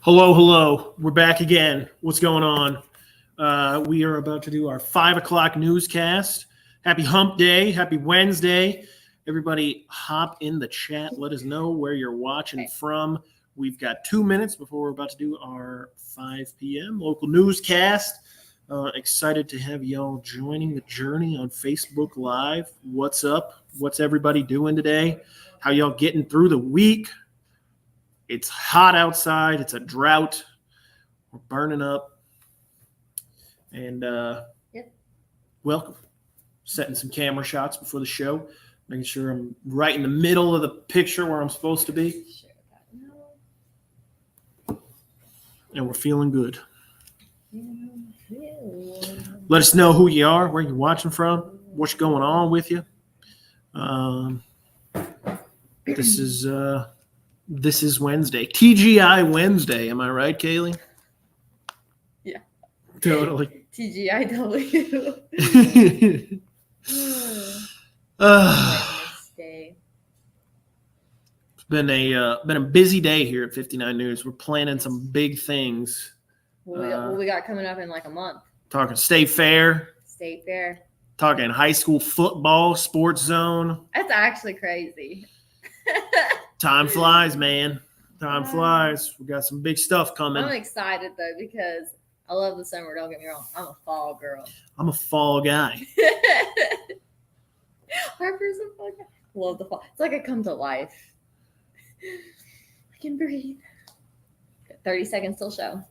Hello. We're back again. What's going on? We are about to do our 5 o'clock newscast. Happy hump day. Happy Wednesday. Everybody hop in the chat. Let us know where you're watching from. We've got 2 minutes before we're about to do our 5 p.m. local newscast. Excited to have y'all joining the journey on Facebook Live. What's up? What's everybody doing today? How y'all getting through the week? It's hot outside. It's a drought. We're burning up. And welcome. Setting some camera shots before the show. Making sure I'm right in the middle of the picture where I'm supposed to be. And we're feeling good. Let us know who you are, where you're watching from, what's going on with you. This is Wednesday. TGI Wednesday. Am I right, Kaleigh? Yeah. Totally. TGIW. It's been a busy day here at 59 News. We're planning some big things. What we got coming up in like a month? Talking State Fair. Talking high school football, sports zone. That's actually crazy. Time flies, man. Time flies. We got some big stuff coming. I'm excited though because I love the summer. Don't get me wrong. I'm a fall girl. I'm a fall guy. Harper's a fall guy. Love the fall. It's like I come to life. I can breathe. 30 seconds till show.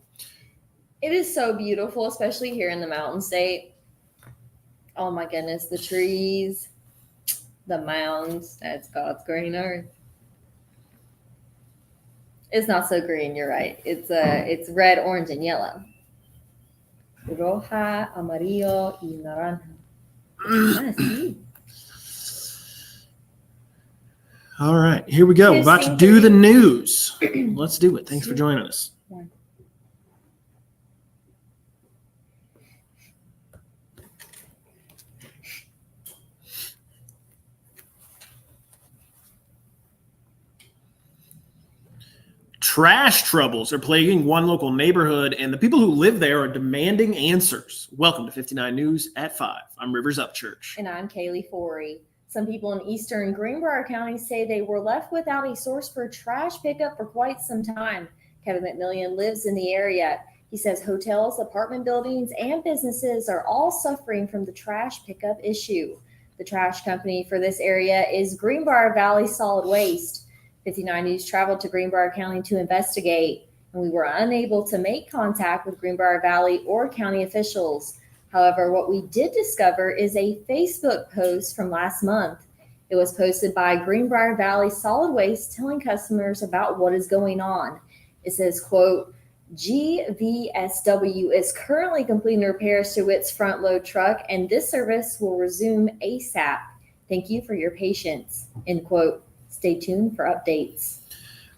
It is so beautiful, especially here in the Mountain State. Oh my goodness, the trees, the mounds. That's God's green earth. It's not so green, you're right. It's red, orange, and yellow. Roja, amarillo, y naranja. All right, here we go. We're about to do the news. Let's do it. Thanks for joining us. Trash troubles are plaguing one local neighborhood, and the people who live there are demanding answers. Welcome to 59 News at 5. I'm Rivers Upchurch. And I'm Kaleigh Fourie. Some people in eastern Greenbrier County say they were left without a source for trash pickup for quite some time. Kevin McMillian lives in the area. He says hotels, apartment buildings, and businesses are all suffering from the trash pickup issue. The trash company for this area is Greenbrier Valley Solid Waste. 59 News traveled to Greenbrier County to investigate, and we were unable to make contact with Greenbrier Valley or county officials. However, what we did discover is a Facebook post from last month. It was posted by Greenbrier Valley Solid Waste telling customers about what is going on. It says, quote, GVSW is currently completing repairs to its front load truck, and this service will resume ASAP. Thank you for your patience, end quote. Stay tuned for updates.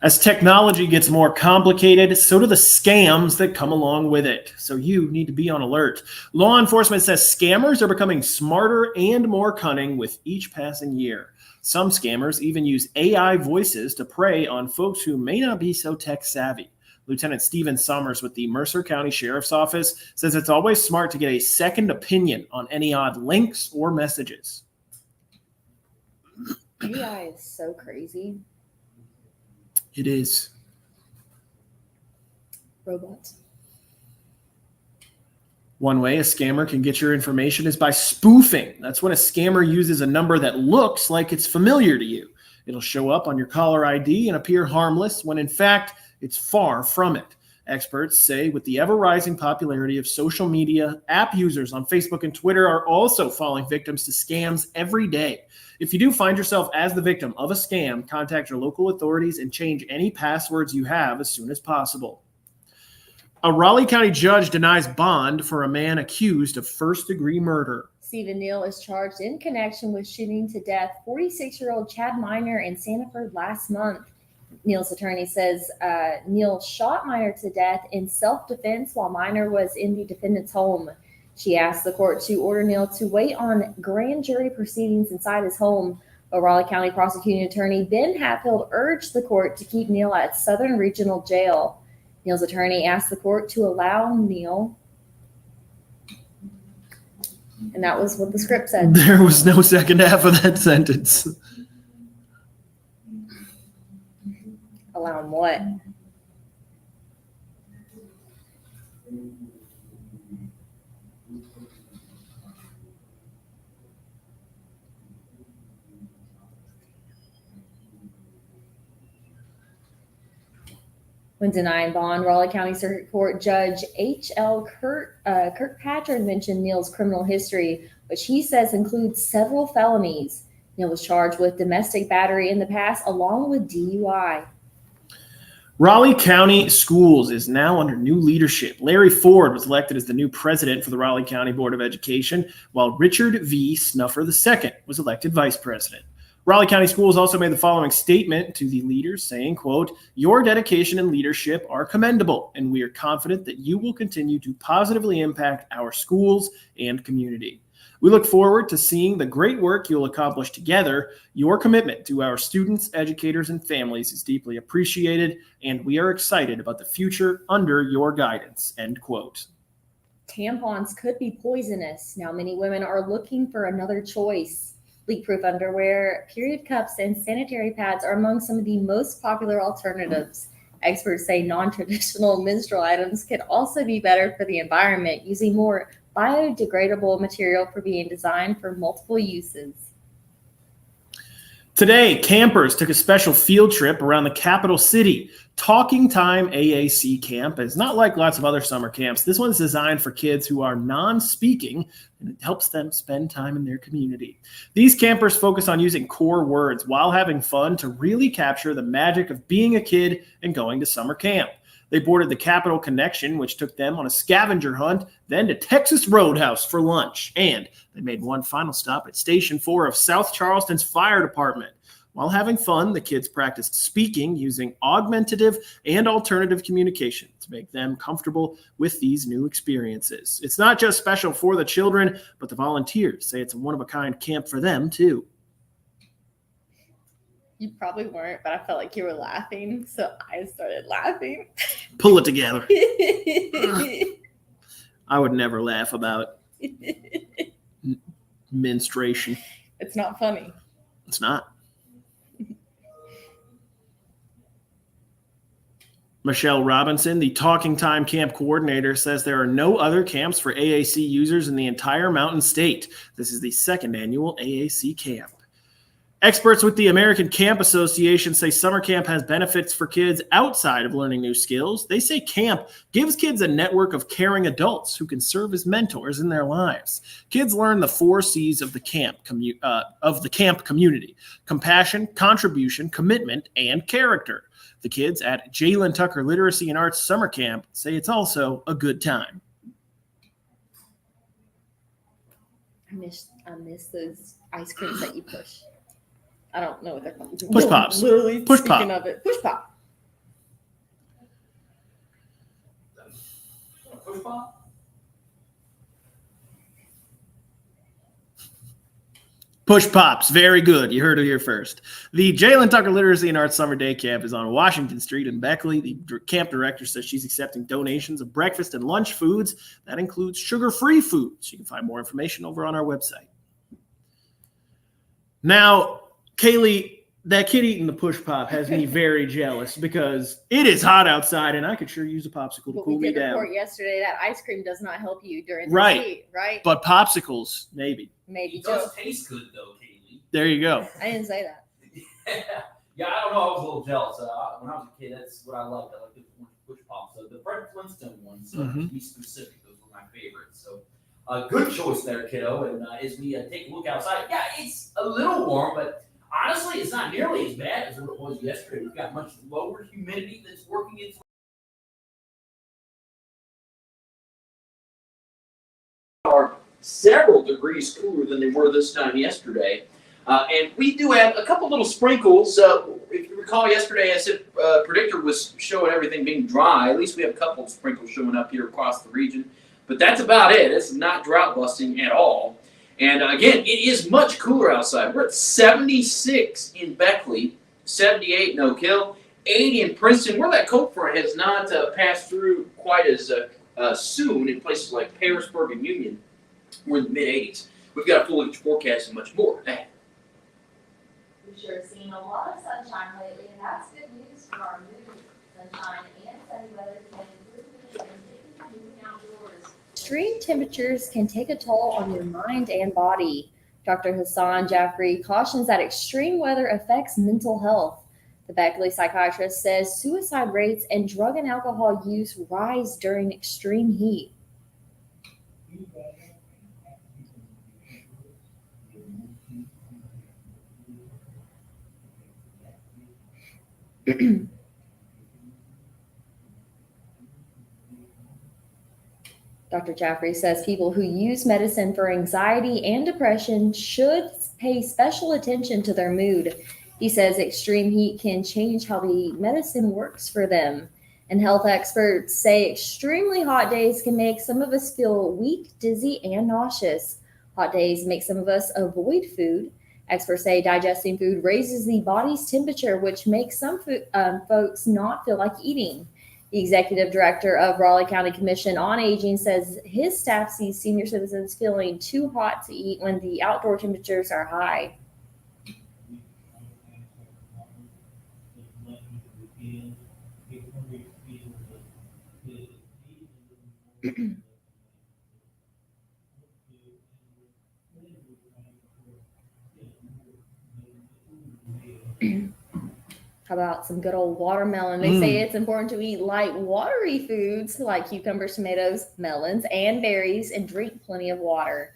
As technology gets more complicated, so do the scams that come along with it. So you need to be on alert. Law enforcement says scammers are becoming smarter and more cunning with each passing year. Some scammers even use AI voices to prey on folks who may not be so tech savvy. Lieutenant Stephen Summers with the Mercer County Sheriff's Office says it's always smart to get a second opinion on any odd links or messages. AI is so crazy. It is. Robots. One way a scammer can get your information is by spoofing. That's when a scammer uses a number that looks like it's familiar to you. It'll show up on your caller ID and appear harmless when in fact it's far from it. Experts say with the ever-rising popularity of social media, app users on Facebook and Twitter are also falling victims to scams every day. If you do find yourself as the victim of a scam, contact your local authorities and change any passwords you have as soon as possible. A Raleigh County judge denies bond for a man accused of first-degree murder. Stephen Neal is charged in connection with shooting to death 46-year-old Chad Miner in Sanford last month. Neal's attorney says Neal shot Miner to death in self-defense while Miner was in the defendant's home. She asked the court to order Neal to wait on grand jury proceedings inside his home. But Raleigh County prosecuting attorney Ben Hatfield urged the court to keep Neal at Southern Regional Jail. Neal's attorney asked the court to allow Neal, and that was what the script said. There was no second half of that sentence. Allow him what? When denying bond, Raleigh County Circuit Court Judge H.L. Kirkpatrick mentioned Neal's criminal history, which he says includes several felonies. Neal was charged with domestic battery in the past, along with DUI. Raleigh County Schools is now under new leadership. Larry Ford was elected as the new president for the Raleigh County Board of Education, while Richard V. Snuffer II was elected vice president. Raleigh County Schools also made the following statement to the leaders saying, quote, "Your dedication and leadership are commendable, and we are confident that you will continue to positively impact our schools and community. We look forward to seeing the great work you'll accomplish together. Your commitment to our students, educators, and families is deeply appreciated, and we are excited about the future under your guidance," end quote. Tampons could be poisonous. Now many women are looking for another choice. Leak-proof underwear, period cups, and sanitary pads are among some of the most popular alternatives. Experts say non-traditional menstrual items can also be better for the environment, using more biodegradable material for being designed for multiple uses. Today, campers took a special field trip around the capital city. Talking Time AAC Camp is not like lots of other summer camps. This one's designed for kids who are non-speaking, and it helps them spend time in their community. These campers focus on using core words while having fun to really capture the magic of being a kid and going to summer camp. They boarded the Capital Connection, which took them on a scavenger hunt, then to Texas Roadhouse for lunch. And they made one final stop at Station 4 of South Charleston's fire department. While having fun, the kids practiced speaking using augmentative and alternative communication to make them comfortable with these new experiences. It's not just special for the children, but the volunteers say it's a one-of-a-kind camp for them, too. You probably weren't, but I felt like you were laughing, so I started laughing. Pull it together. I would never laugh about menstruation. It's not funny. It's not. Michelle Robinson, the Talking Time Camp coordinator, says there are no other camps for AAC users in the entire Mountain State. This is the second annual AAC camp. Experts with the American Camp Association say summer camp has benefits for kids outside of learning new skills. They say camp gives kids a network of caring adults who can serve as mentors in their lives. Kids learn the 4 C's of the camp community: compassion, contribution, commitment, and character. The kids at Jalen Tucker Literacy and Arts Summer Camp say it's also a good time. I miss those ice creams that you push. I don't know what they're called. Push pops. Literally Push speaking pop. of it. Push pop. Push pop? Push pops. Very good. You heard it here first. The Jalen Tucker Literacy and Arts Summer Day Camp is on Washington Street in Beckley. The camp director says she's accepting donations of breakfast and lunch foods. That includes sugar-free foods. You can find more information over on our website. Now, Kaleigh, that kid eating the push pop has me very jealous because it is hot outside and I could sure use a popsicle to cool me We did down. report yesterday that ice cream does not help you during the Right. heat, right? But popsicles, maybe. Maybe It does just. taste good though, Kaleigh. There you go. I didn't say that. Yeah, I don't know. I was a little jealous. When I was a kid, that's what I liked. I liked the push pops. So the Fred Flintstone ones, to be specific, those were my favorites. So good choice there, kiddo. And as we take a look outside, yeah, it's a little warm, but honestly, it's not nearly as bad as what it was yesterday. We've got much lower humidity that's working its are several degrees cooler than they were this time yesterday. And we do have a couple little sprinkles. If you recall yesterday, I said predictor was showing everything being dry. At least we have a couple of sprinkles showing up here across the region. But that's about it. It's not drought busting at all. And again, it is much cooler outside. We're at 76 in Beckley, 78 in Oak Hill, 80 in Princeton, where that cold front has not passed through quite as soon in places like Harrisburg and Union. We're in the mid-80s. We've got a full forecast and much more. We've sure seen a lot of sunshine lately, and that's good news for our mood. Sunshine and sunny weather can improve and moving outdoors. Extreme temperatures can take a toll on your mind and body. Dr. Hassan Jaffrey cautions that extreme weather affects mental health. The Beckley psychiatrist says suicide rates and drug and alcohol use rise during extreme heat. Dr. Jaffrey says people who use medicine for anxiety and depression should pay special attention to their mood. He says extreme heat can change how the medicine works for them. And health experts say extremely hot days can make some of us feel weak, dizzy, and nauseous. Hot days make some of us avoid food. Experts say digesting food raises the body's temperature, which makes some folks not feel like eating. The executive director of Raleigh County Commission on Aging says his staff sees senior citizens feeling too hot to eat when the outdoor temperatures are high. How about some good old watermelon? They say it's important to eat light, watery foods like cucumbers, tomatoes, melons, and berries, and drink plenty of water.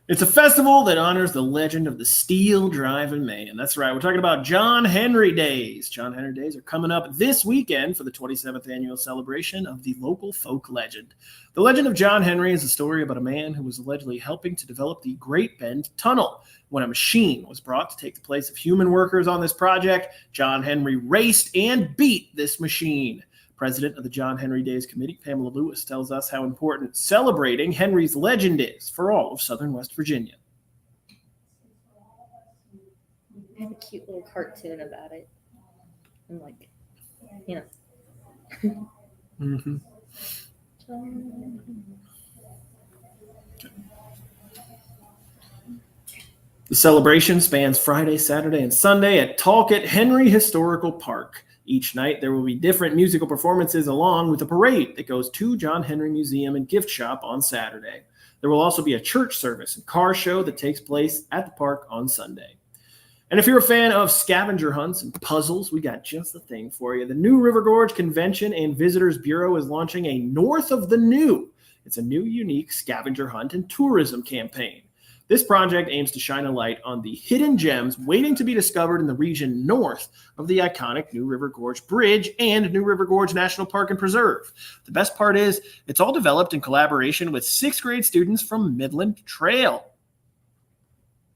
It's a festival that honors the legend of the steel driving man. That's right. We're talking about John Henry Days. John Henry Days are coming up this weekend for the 27th annual celebration of the local folk legend. The legend of John Henry is a story about a man who was allegedly helping to develop the Great Bend Tunnel. When a machine was brought to take the place of human workers on this project, John Henry raced and beat this machine. President of the John Henry Days Committee, Pamela Lewis, tells us how important celebrating Henry's legend is for all of Southern West Virginia. I have a cute little cartoon about it. I'm like, you know. Mm-hmm. The celebration spans Friday, Saturday, and Sunday at Talcott Henry Historical Park. Each night, there will be different musical performances along with a parade that goes to John Henry Museum and Gift Shop on Saturday. There will also be a church service and car show that takes place at the park on Sunday. And if you're a fan of scavenger hunts and puzzles, we got just the thing for you. The New River Gorge Convention and Visitors Bureau is launching a North of the New. It's a new, unique scavenger hunt and tourism campaign. This project aims to shine a light on the hidden gems waiting to be discovered in the region north of the iconic New River Gorge Bridge and New River Gorge National Park and Preserve. The best part is it's all developed in collaboration with 6th grade students from Midland Trail.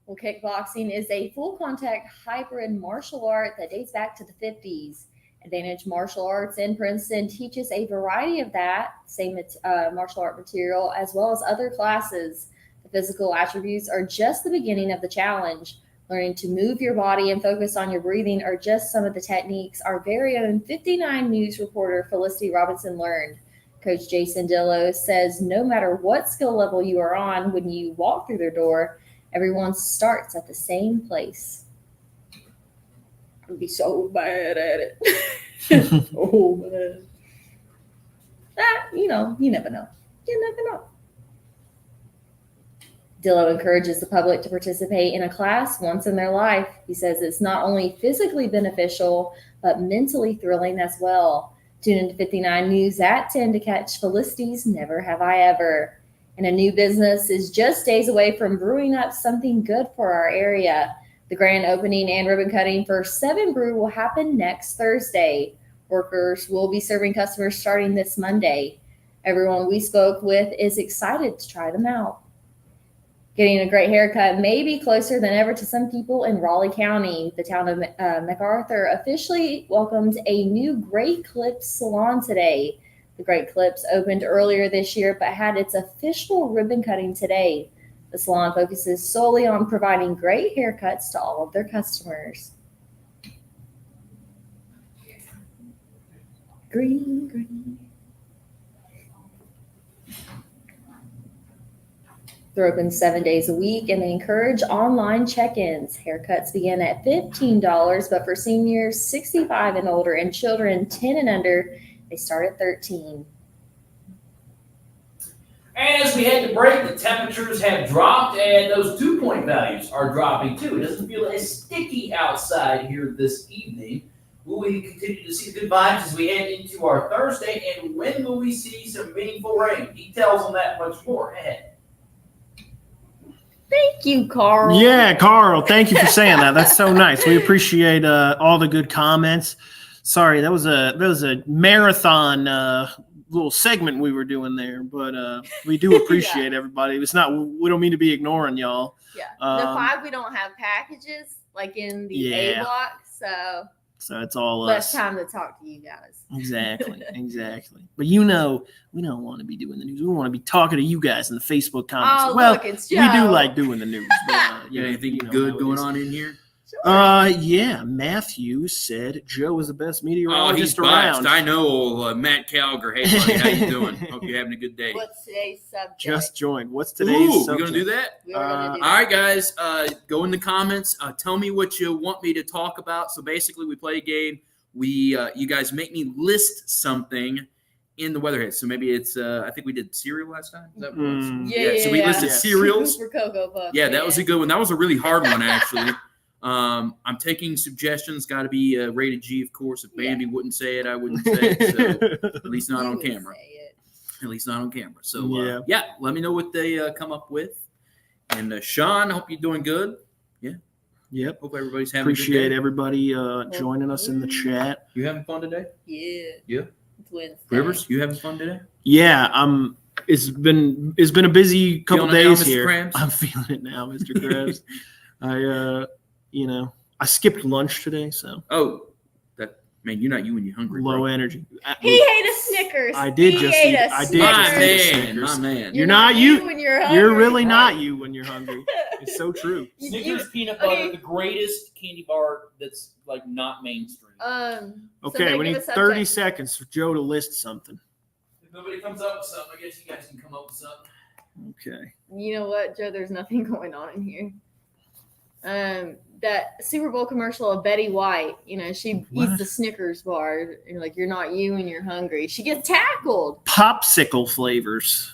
Well, kickboxing is a full-contact hybrid martial art that dates back to the 50s. Advantage Martial Arts in Princeton teaches a variety of that same martial art material as well as other classes. The physical attributes are just the beginning of the challenge. Learning to move your body and focus on your breathing are just some of the techniques our very own 59 News reporter Felicity Robinson learned. Coach Jason Dillo says no matter what skill level you are on, when you walk through their door, everyone starts at the same place. I'd be so bad at it. So bad. You never know. You never know. Dillo encourages the public to participate in a class once in their life. He says it's not only physically beneficial, but mentally thrilling as well. Tune into 59 News at 10 to catch Felicity's Never Have I Ever. And a new business is just days away from brewing up something good for our area. The grand opening and ribbon cutting for 7 Brew will happen next Thursday. Workers will be serving customers starting this Monday. Everyone we spoke with is excited to try them out. Getting a great haircut may be closer than ever to some people in Raleigh County. The town of MacArthur officially welcomed a new Great Clips salon today. The Great Clips opened earlier this year, but had its official ribbon cutting today. The salon focuses solely on providing great haircuts to all of their customers. Green, green. They're open 7 days a week, and they encourage online check-ins. Haircuts begin at $15, but for seniors 65 and older and children 10 and under, they start at $13. As we head to break, the temperatures have dropped, and those dew-point values are dropping too. It doesn't feel as sticky outside here this evening. Will we continue to see good vibes as we head into our Thursday, and when will we see some meaningful rain? Details on that much more ahead. Thank you, Carl. Yeah, Carl, thank you for saying that. That's so nice. We appreciate all the good comments. Sorry, that was a marathon little segment we were doing there, but we do appreciate everybody. It's not, we don't mean to be ignoring y'all. Yeah. The 5, we don't have packages like in the A block, so it's all less us. time to talk to you guys. Exactly. But we don't want to be doing the news. We want to be talking to you guys in the Facebook comments. Oh, well, look, it's Joe. we do like doing the news. But, You got anything you know good how it going is. on in here? Sure. Yeah. Matthew said Joe is the best Oh, meteorologist he's biased. around. I know old Matt Calgar. Hey, buddy, how you doing? Hope you're having a good day. What's today's subject? Just joined. What's today's Ooh, subject? we're going to do that? We were gonna do All right, guys, go in the comments. Tell me what you want me to talk about. So basically, we play a game. You guys make me list something in the weatherhead. So maybe it's I think we did cereal last time. Is that what it was? Yeah. So we listed Yeah. cereals. For Cocoa Puffs. Yeah, that was a good one. That was a really hard one, actually. I'm taking suggestions. Got to be rated G, of course. If Bambi wouldn't say it, I wouldn't say it. So at least not You on would camera. say it. At least not on camera. So Yeah. let me know what they come up with. And Sean, I hope you're doing good. Yep. Hope everybody's having Appreciate a good day. everybody joining us in the chat. You having fun today? Yeah. Yeah. It's Wednesday. Rivers, you having fun today? Yeah, it's been a busy couple Feeling it now, days Mr. here. Krabs? I'm feeling it now, Mr. Krabs. I skipped lunch today, so Oh, man, you're not you when you're hungry. low bro. energy. He ate a Snickers. I did He just ate eat- a I did Snickers. My just eat man, Snickers. my man. You're not you. when you're You're hungry. really not you when you're hungry. It's so true. Snickers peanut okay. butter, the greatest candy bar that's like not mainstream. So Okay, then we give need us 30 subject. seconds for Joe to list something. If nobody comes up with something, I guess you guys can come up with something. Okay. You know what, Joe? There's nothing going on in here. That Super Bowl commercial of Betty White, she What? eats the Snickers bar. And like, you're not you and you're hungry. She gets tackled. Popsicle flavors.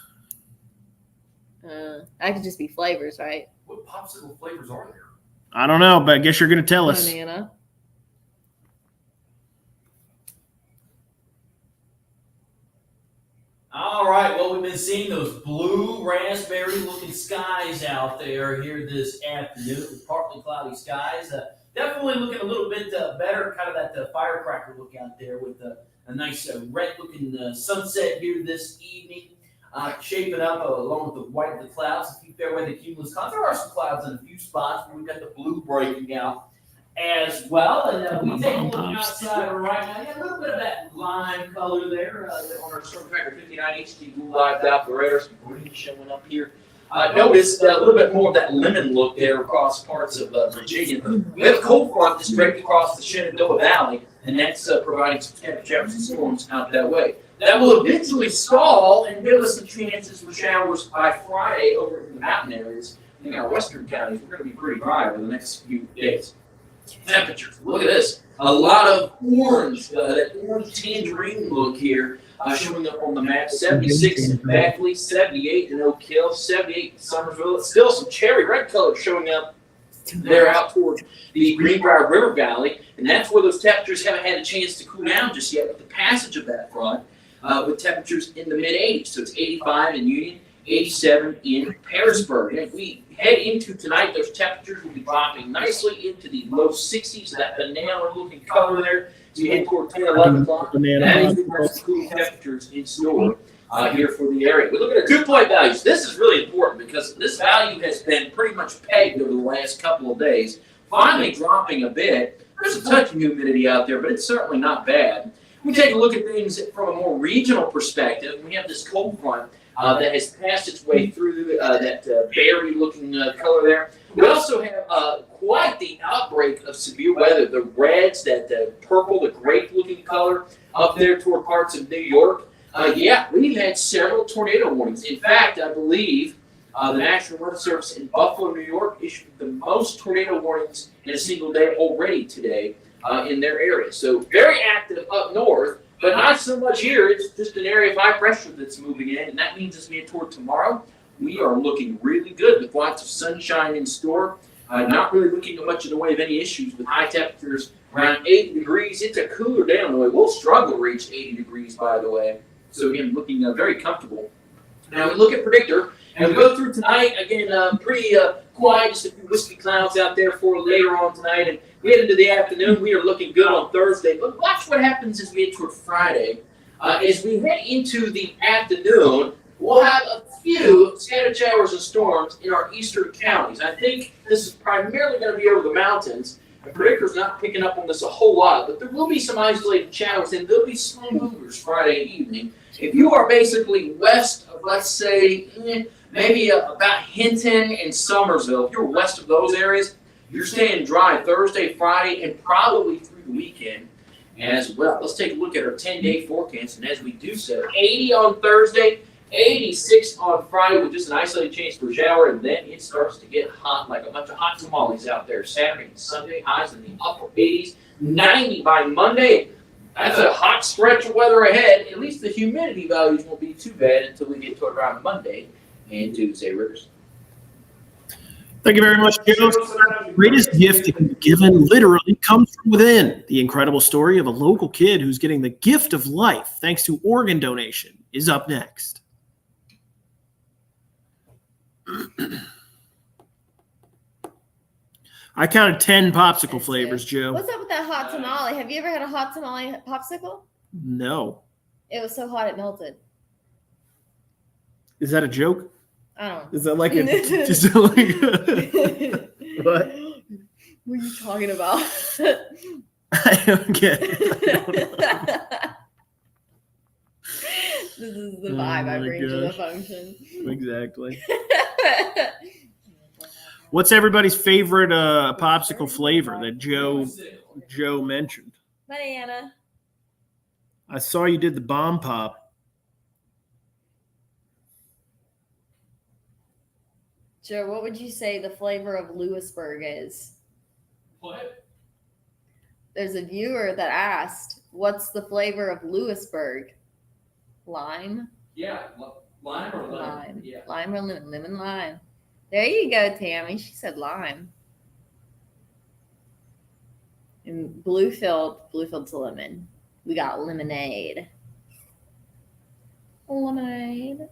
That could just be flavors, right? What popsicle flavors are there? I don't know, but I guess you're going to tell us. Banana. All right, well, we've been seeing those blue raspberry-looking skies out there here this afternoon with partly cloudy skies. Definitely looking a little bit better, kind of that firecracker look out there with a nice red-looking sunset here this evening. Shaping up along with the white of the clouds, a few fair weather cumulus clouds. There are some clouds in a few spots, but we've got the blue breaking out as well. And we take a look outside right now. Yeah, a little bit of that lime color there on our Storm Tracker 59 HD Blue Live Operator. Some green showing up here. Notice a little bit more of that lemon look there across parts of Virginia. We have a cold front that's draped across the Shenandoah Valley, and that's providing some temperatures and storms out that way. That will eventually stall and give us some chances for showers by Friday over in the mountain areas. In our western counties, we're going to be pretty dry over the next few days. Temperatures. Look at this. A lot of orange, that orange tangerine look here showing up on the map. 76 in Beckley, 78 in Oak Hill, 78 in Summersville. Still some cherry red color showing up there out toward the Greenbrier River Valley. And that's where those temperatures haven't had a chance to cool down just yet with the passage of that front with temperatures in the mid-80s. So it's 85 in Union, 87 in Harrisburg. And if we head into tonight, those temperatures will be dropping nicely into the low 60s. That banana-looking color there. So you head toward 10, 11 o'clock. That means we've got some cool temperatures in store here for the area. We look at our dew-point values. This is really important because this value has been pretty much pegged over the last couple of days, finally dropping a bit. There's a touch of humidity out there, but it's certainly not bad. We take a look at things from a more regional perspective. We have this cold front that has passed its way through that berry-looking color there. We also have quite the outbreak of severe weather. The reds, that purple, the grape-looking color up there toward parts of New York. Yeah, we've had several tornado warnings. In fact, I believe the National Weather Service in Buffalo, New York, issued the most tornado warnings in a single day already today in their area. So very active up north, but not so much here. It's just an area of high pressure that's moving in, and that means as we head toward tomorrow, we are looking really good with lots of sunshine in store. Not really looking at much in the way of any issues with high temperatures around 80 degrees. It's a cooler day on the way. We'll struggle to reach 80 degrees, by the way. So again, looking very comfortable. Now we look at predictor, and we go through tonight, again, pretty quiet, just a few wispy clouds out there for later on tonight. And we head into the afternoon. We are looking good on Thursday, but watch what happens as we head toward Friday. As we head into the afternoon, we'll have a few scattered showers and storms in our eastern counties. I think this is primarily going to be over the mountains. The predictor's not picking up on this a whole lot, but there will be some isolated showers, and there'll be slow movers Friday evening. If you are basically west of, let's say, maybe about Hinton and Somersville, if you're west of those areas, you're staying dry Thursday, Friday, and probably through the weekend as well. Let's take a look at our 10-day forecast, and as we do so, 80 on Thursday, 86 on Friday with just an isolated chance for a shower, and then it starts to get hot like a bunch of hot tamales out there. Saturday and Sunday, highs in the upper 80s, 90 by Monday. That's a hot stretch of weather ahead. At least the humidity values won't be too bad until we get to around Monday and Tuesday, Rivers. Thank you very much, Joe. The greatest gift that can be given literally comes from within. The incredible story of a local kid who's getting the gift of life thanks to organ donation is up next. I counted 10 popsicle flavors, Joe. What's up with that hot tamale? Have you ever had a hot tamale popsicle? No. It was so hot it melted. Is that a joke? I don't know. Is that like a just like a, what? What are you talking about? I don't get it. I don't know. This is the vibe I bring to the function. Exactly. What's everybody's favorite popsicle flavor that Joe mentioned? Banana. I saw you did the bomb pop. Joe, what would you say the flavor of Lewisburg is? What? There's a viewer that asked, what's the flavor of Lewisburg? Lime? Yeah, lime or lemon? Lime. Yeah. Lime or lemon? Lemon lime. There you go, Tammy. She said lime. And Bluefield's lemon. We got lemonade. Lemonade.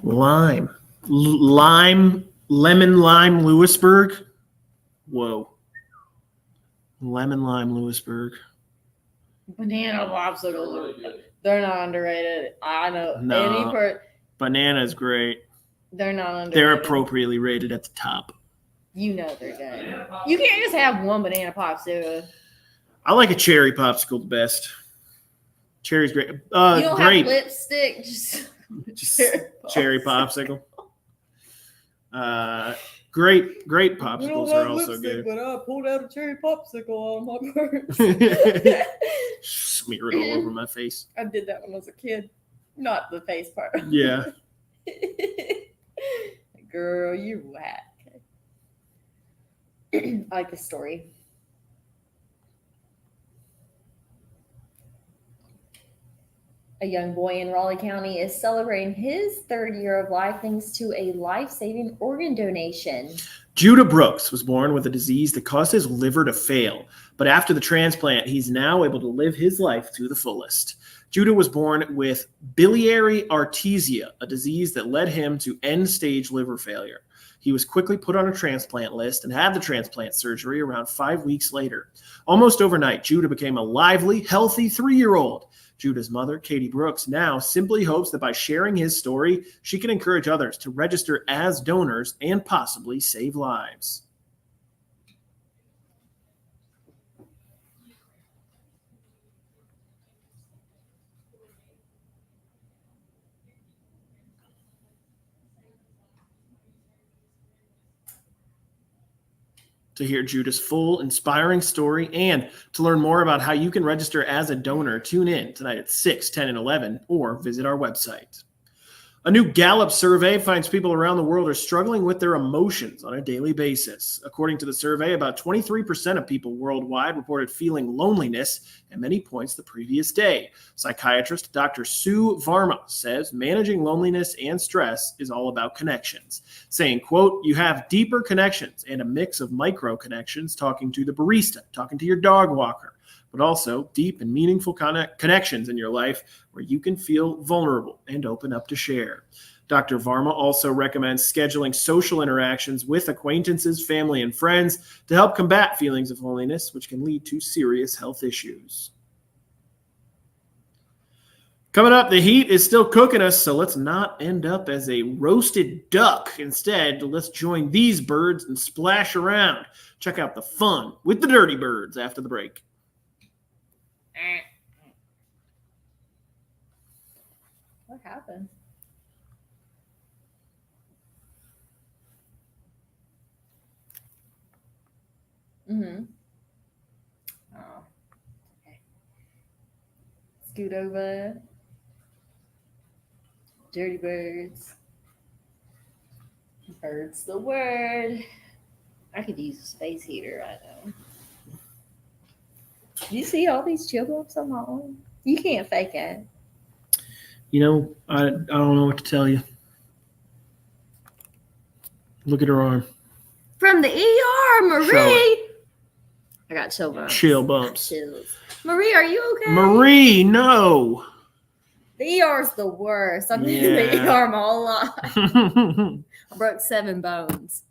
Lime. Lemon lime Lewisburg. Whoa. Lemon lime Lewisburg. Banana popsicles. Really good. They're not underrated. I know. No. Banana is great. They're not underrated. They're appropriately rated at the top. You know they're good. You can't just have one banana popsicle. I like a cherry popsicle the best. Cherry's great. You don't Grape. have lipstick, just Cherry popsicle. Great popsicles are also good. But I pulled out a cherry popsicle out of my purse. Smear it all over my face. I did that when I was a kid. Not the face part. Yeah. Girl, you're whack. I like this story. A young boy in Raleigh County is celebrating his third year of life thanks to a life-saving organ donation. Judah Brooks was born with a disease that caused his liver to fail, but after the transplant, he's now able to live his life to the fullest. Judah was born with biliary atresia, a disease that led him to end-stage liver failure. He was quickly put on a transplant list and had the transplant surgery around 5 weeks later. Almost overnight, Judah became a lively, healthy 3-year-old. Judah's mother, Katie Brooks, now simply hopes that by sharing his story, she can encourage others to register as donors and possibly save lives. To hear Judah's full, inspiring story and to learn more about how you can register as a donor, tune in tonight at 6, 10, and 11, or visit our website. A new Gallup survey finds people around the world are struggling with their emotions on a daily basis. According to the survey, about 23% of people worldwide reported feeling loneliness at many points the previous day. Psychiatrist Dr. Sue Varma says managing loneliness and stress is all about connections, saying, quote, you have deeper connections and a mix of micro connections, talking to the barista, talking to your dog walker, but also deep and meaningful connections in your life where you can feel vulnerable and open up to share. Dr. Varma also recommends scheduling social interactions with acquaintances, family, and friends to help combat feelings of loneliness, which can lead to serious health issues. Coming up, the heat is still cooking us, so let's not end up as a roasted duck. Instead, let's join these birds and splash around. Check out the fun with the Dirty Birds after the break. What happened? Mm-hmm. Oh. Okay. Scoot over. Dirty birds. Bird's the word. I could use a space heater right now. You see all these chill bumps on my arm? You can't fake it. You know, I don't know what to tell you. Look at her arm. From the ER, Marie. Show it. I got chill bumps. Chill bumps. Chills. Marie, are you okay? Marie, no. The ER's the worst. I've been in the ER my whole life. I broke 7 bones.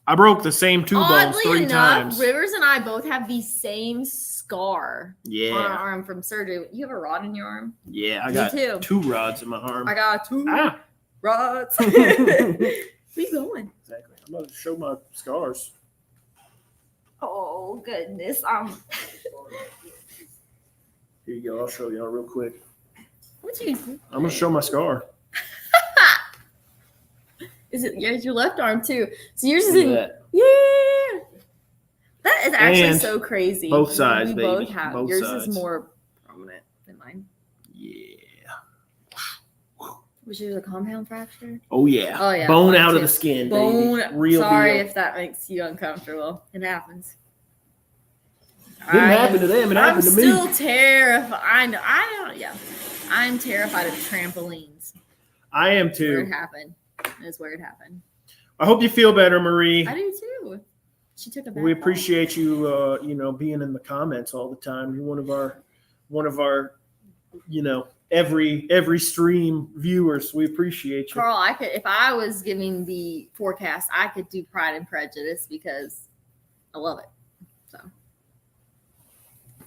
I broke the same 2 bones 3 times. Rivers and I both have the same scar on our Yeah. arm from surgery. You have a rod in your arm? Yeah, I Me got too. 2 rods in my arm. I got 2 rods. Where you going? Exactly. I'm going to show my scars. Oh, goodness. Here you go. I'll show y'all real quick. What you? I'm going to show my scar. Is it your left arm too? So yours is Look at in. that. Yeah. That is actually And so crazy. both sides, we baby. both have. Both yours sides. is more prominent than mine. Yeah. Was yours a compound fracture? Oh, yeah. Oh, yeah. Bone Mine out of too. the skin, Bone. baby. Real Sorry deal. if that makes you uncomfortable. It happens. Didn't happen to them. It happened to me. I'm still terrified. I know. Yeah. I'm terrified of trampolines. I am Where too. it happened. That's where it happened. I hope you feel better, Marie. I do too. She took a bad We fall. appreciate you, being in the comments all the time. You're one of our, every stream viewers. We appreciate you. Carl, I could, if I was giving the forecast, I could do Pride and Prejudice because I love it. So,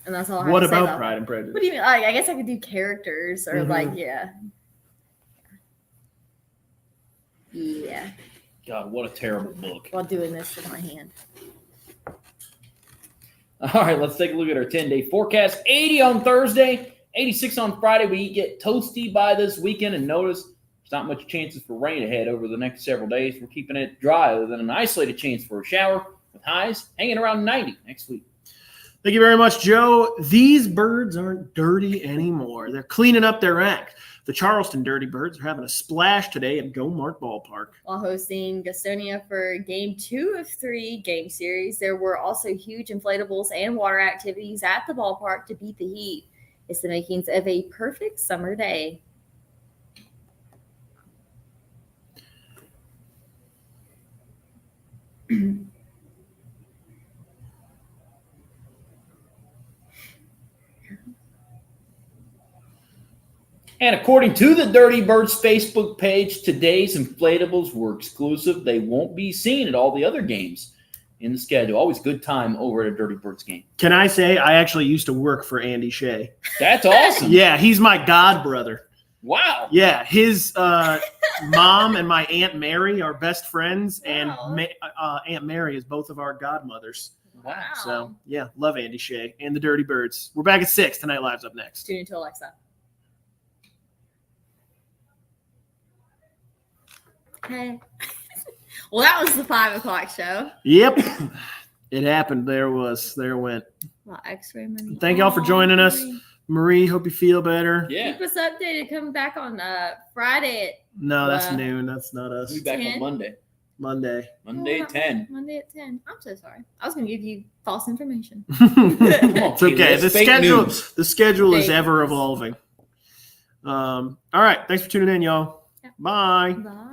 and that's all I have What to say about Pride and Prejudice? What do you mean? Like, I guess I could do characters or Mhm. yeah. God, what a terrible book. While doing this with my hand. All right, let's take a look at our 10-day forecast. 80 on Thursday, 86 on Friday. We get toasty by this weekend, and notice there's not much chances for rain ahead over the next several days. We're keeping it dry other than an isolated chance for a shower with highs hanging around 90 next week. Thank you very much, Joe. These birds aren't dirty anymore. They're cleaning up their act. The Charleston Dirty Birds are having a splash today at Go Mart Ballpark. While hosting Gastonia for Game 2 of 3 game series, there were also huge inflatables and water activities at the ballpark to beat the heat. It's the makings of a perfect summer day. And according to the Dirty Birds Facebook page, today's inflatables were exclusive. They won't be seen at all the other games in the schedule. Always good time over at a Dirty Birds game. Can I say I actually used to work for Andy Shea? That's awesome. Yeah, he's my god brother. Wow. Yeah, his mom and my Aunt Mary are best friends, and Wow. Aunt Mary is both of our godmothers. Wow. So, yeah, love Andy Shea and the Dirty Birds. We're back at 6. Tonight Live's up next. Tune into Alexa. Hey. Well, that was the 5 o'clock show. Yep. It happened. There went. Well, X-ray money. Thank y'all for joining us. Marie. Marie, hope you feel better. Yeah. Keep us updated. Coming back on Friday No, that's Wow. noon. That's not us. We'll be back 10? on Monday. Monday. Monday at 10. Monday at 10. I'm so sorry. I was going to give you false information. It's okay. That's The fake schedule. news. The schedule is Fake ever news. evolving. All right. Thanks for tuning in, y'all. Yeah. Bye. Bye.